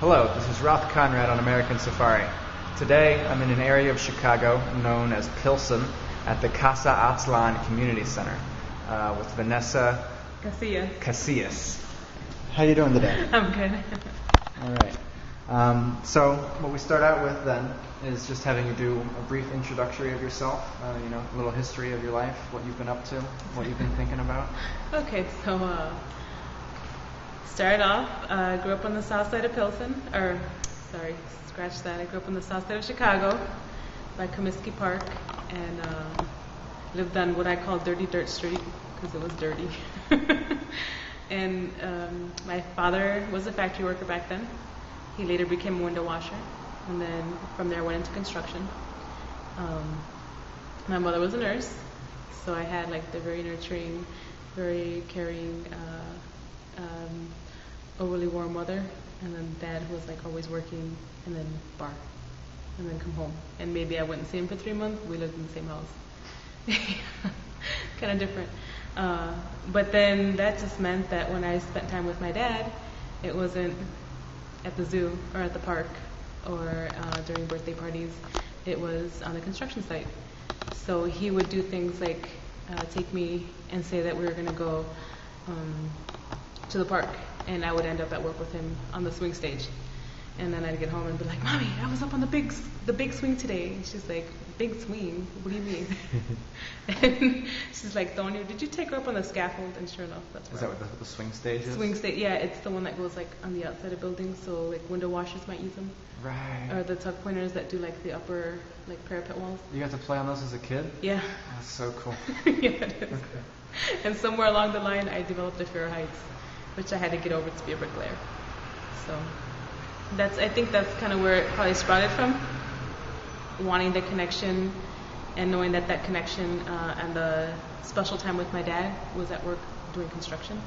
Hello, this is Ralph Conrad on American Safari. Today I'm in an area of Chicago known as Pilsen at the Casa Altz Community Center with Vanessa Casillas. How you doing today? I'm good. All right. So what we start out with then is just having you do a brief introductory of yourself, a little history of your life, what you've been up to, what you've been thinking about. Okay, so started off, grew up on the south side of Pilsen, scratch that. I grew up on the south side of Chicago by Comiskey Park and lived on what I call Dirty Dirt Street because it was dirty. And my father was a factory worker back then. He later became a window washer, and then from there went into construction. My mother was a nurse, so I had like the very nurturing, very caring, overly warm mother, and then dad who was like always working, and then bar, and then come home. And maybe I wouldn't see him for 3 months. We lived in the same house. Kind of different. But then that just meant that when I spent time with my dad, it wasn't at the zoo or at the park or during birthday parties. It was on the construction site. So he would do things like take me and say that we were going to go to the park, and I would end up at work with him on the swing stage. And then I'd get home and be like, "Mommy, I was up on the big swing today." And she's like, "Big swing? What do you mean?" And she's like, "Did you take her up on the scaffold?" And sure enough, that's Is that what the swing stage is? Swing stage, yeah, it's the one that goes like on the outside of buildings, so like window washers might use them. Right. Or the tuck pointers that do like the upper like parapet walls. You got to play on those as a kid? Yeah. That's so cool. Yeah, it is. Okay. And somewhere along the line, I developed a fear of heights, which I had to get over to be a bricklayer. So I think that's kind of where it probably sprouted from, wanting the connection and knowing that connection and the special time with my dad was at work doing construction.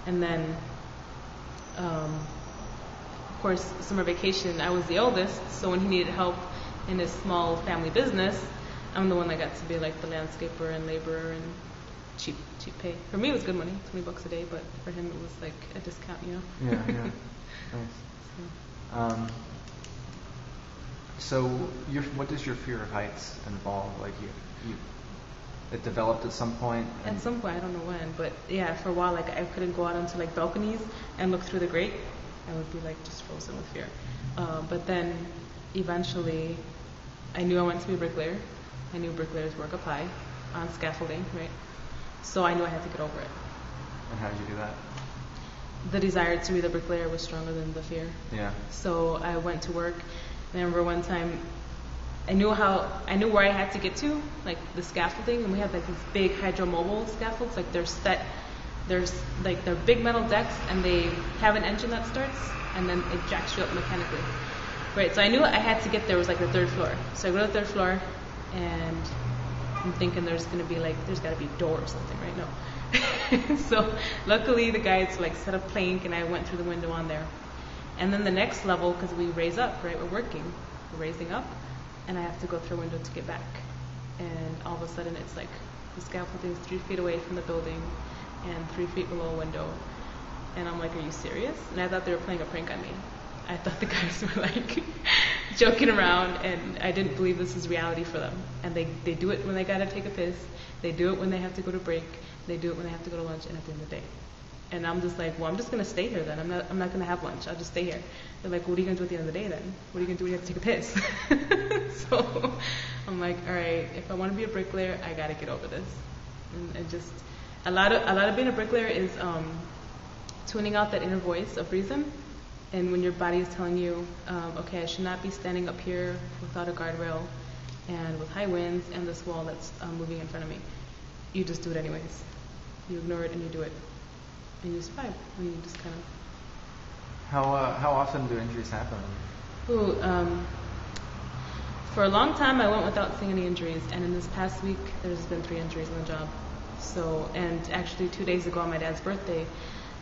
And then, of course, summer vacation, I was the oldest, so when he needed help in his small family business, I'm the one that got to be like the landscaper and laborer and cheap pay. For me, it was good money, $20 a day, but for him, it was like a discount, Yeah. Nice. So what does your fear of heights involve? Like it developed at some point? At some point, I don't know when, but yeah, for a while, like I couldn't go out onto like balconies and look through the grate. I would be like just frozen with fear. But then eventually, I knew I wanted to be a bricklayer. I knew bricklayers work up high on scaffolding, right? So I knew I had to get over it. And how did you do that? The desire to be the bricklayer was stronger than the fear. Yeah. So I went to work. I remember one time, I knew where I had to get to, like the scaffolding, and we have like these big hydromobile scaffolds. Like there's big metal decks, and they have an engine that starts, and then it jacks you up mechanically. Right. So I knew I had to get there. It was like the 3rd floor. So I go to the 3rd floor, and I'm thinking there's got to be a door or something, right? No. So luckily the guys like set a plank, and I went through the window on there. And then the next level, because we raise up, right? We're raising up, and I have to go through a window to get back. And all of a sudden it's like the scaffolding is 3 feet away from the building and 3 feet below a window. And I'm like, are you serious? And I thought they were playing a prank on me. I thought the guys were like joking around, and I didn't believe this is reality for them. And they do it when they gotta take a piss. They do it when they have to go to break. They do it when they have to go to lunch and at the end of the day. And I'm just like, well, I'm just gonna stay here then. I'm not gonna have lunch. I'll just stay here. They're like, what are you gonna do at the end of the day then? What are you gonna do when you have to take a piss? So I'm like, all right, if I want to be a bricklayer, I gotta get over this. And just a lot of being a bricklayer is tuning out that inner voice of reason. And when your body is telling you, okay, I should not be standing up here without a guardrail and with high winds and this wall that's moving in front of me, you just do it anyways. You ignore it and you do it. And you survive. And you just kind of... How often do injuries happen? For a long time, I went without seeing any injuries. And in this past week, there's been 3 injuries on the job. So, and actually 2 days ago on my dad's birthday,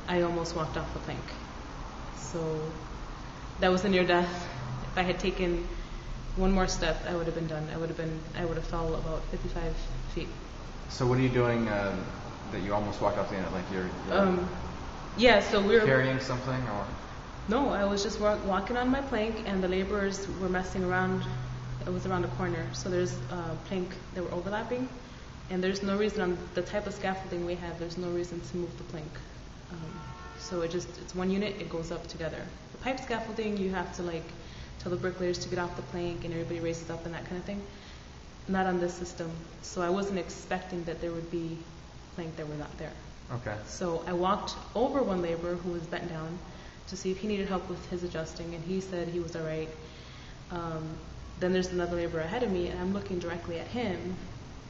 I almost walked off the plank. So that was a near death. If I had taken one more step, I would have been done. I would have fell about 55 feet. So what are you doing that you almost walked off the end? Like you're Yeah, so we were carrying something, or No, I was just walking on my plank, and the laborers were messing around. It was around a corner, so there's a plank that were overlapping, and there's no reason on the type of scaffolding we have. There's no reason to move the plank. So it's one unit. It goes up together. The pipe scaffolding, you have to like tell the bricklayers to get off the plank, and everybody races up and that kind of thing. Not on this system. So I wasn't expecting that there would be plank that were not there. Okay. So I walked over one laborer who was bent down to see if he needed help with his adjusting, and he said he was all right. Then there's another laborer ahead of me, and I'm looking directly at him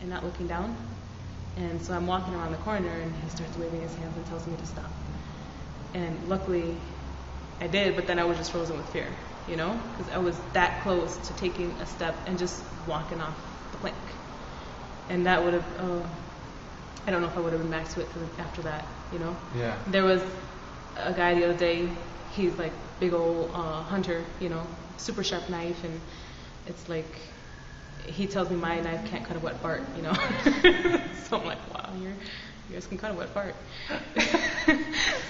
and not looking down. And so I'm walking around the corner, and he starts waving his hands and tells me to stop. And luckily, I did, but then I was just frozen with fear, you know, because I was that close to taking a step and just walking off the plank. And that would have, I don't know if I would have been back to it after that, you know. Yeah. There was a guy the other day, he's like big old hunter, you know, super sharp knife, and it's like, he tells me my knife can't cut a wet fart, you know. So I'm like, wow, you guys can cut a wet fart.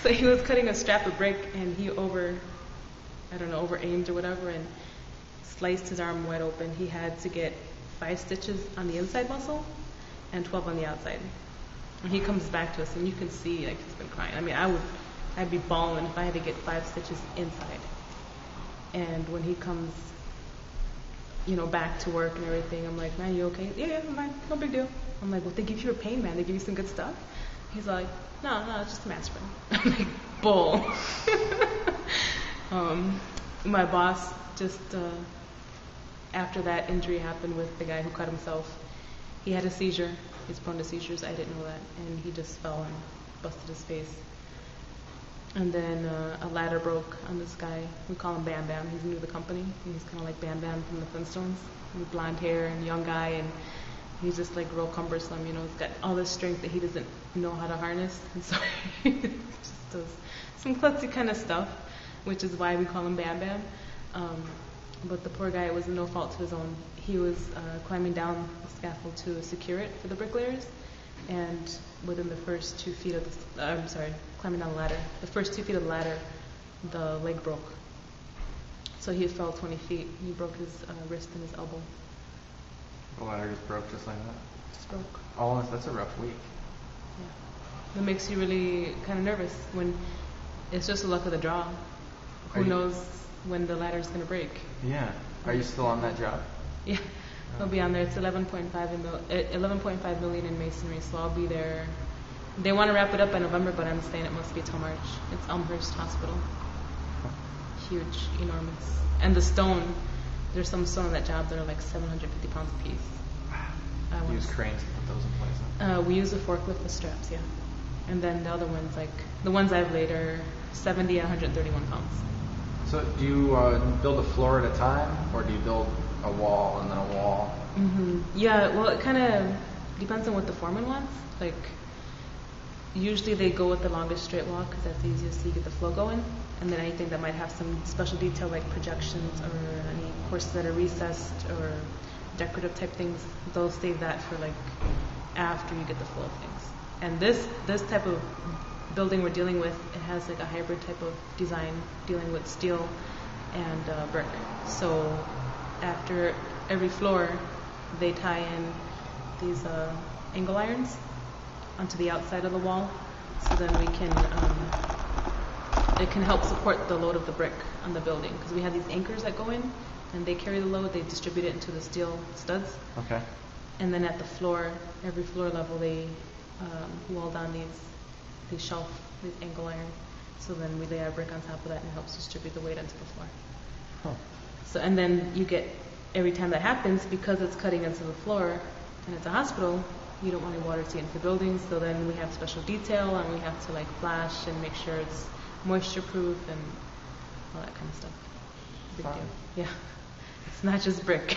So he was cutting a strap of brick, and he over-aimed or whatever, and sliced his arm wide open. He had to get 5 stitches on the inside muscle and 12 on the outside. And he comes back to us, and you can see like he's been crying. I mean, I'd be bawling if I had to get 5 stitches inside. And when he comes, you know, back to work and everything, I'm like, man, you okay? Yeah, I'm fine. No big deal. I'm like, well, they give you a pain, man. They give you some good stuff. He's like, no, it's just some aspirin. I'm like, bull. My boss just, after that injury happened with the guy who cut himself, he had a seizure. He's prone to seizures. I didn't know that. And he just fell and busted his face. And then a ladder broke on this guy. We call him Bam Bam. He's new to the company. He's kind of like Bam Bam from the Flintstones. With blonde hair and young guy, and he's just like real cumbersome, you know. He's got all this strength that he doesn't know how to harness, and so he just does some klutzy kind of stuff, which is why we call him Bam Bam. But the poor guy, it was no fault to his own. He was climbing down the scaffold to secure it for the bricklayers, and within the first 2 feet of climbing down the ladder, the first 2 feet of the ladder, the leg broke. So he fell 20 feet. He broke his wrist and his elbow. The ladder just broke just like that? Just broke. Oh, that's a rough week. Yeah. That makes you really kind of nervous when it's just the luck of the draw. Who knows when the ladder's going to break? Yeah. Are you still on that job? Yeah. I'll be on there. It's 11.5 million in masonry, so I'll be there. They want to wrap it up by November, but I'm saying it must be till March. It's Elmhurst Hospital. Huge, enormous. And the stone, there's some stone on that job that are like 750 pounds a piece. Wow. You use cranes to put those in place? Huh? We use a forklift with straps, yeah. And then the other ones, like the ones I've laid are 70 and 131 pounds. So do you build a floor at a time, or do you build a wall and then a wall? Mm-hmm. Yeah, well, it kind of depends on what the foreman wants. Like, usually they go with the longest straight wall because that's the easiest to get the flow going. And then anything that might have some special detail like projections or any courses that are recessed or decorative type things, they'll save that for like after you get the flow of things. And this type of building we're dealing with, it has like a hybrid type of design dealing with steel and brick. So after every floor, they tie in these angle irons onto the outside of the wall, so then we can it can help support the load of the brick on the building, because we have these anchors that go in and they carry the load. They distribute it into the steel studs. Okay. And then at the floor, every floor level, they wall down these angle iron. So then we lay our brick on top of that, and it helps distribute the weight onto the floor. Huh. So, and then you get, every time that happens, because it's cutting into the floor and it's a hospital, you don't want any water to get into the buildings, so then we have special detail, and we have to like flash and make sure it's moisture proof and all that kind of stuff. Big deal. Yeah. It's not just brick.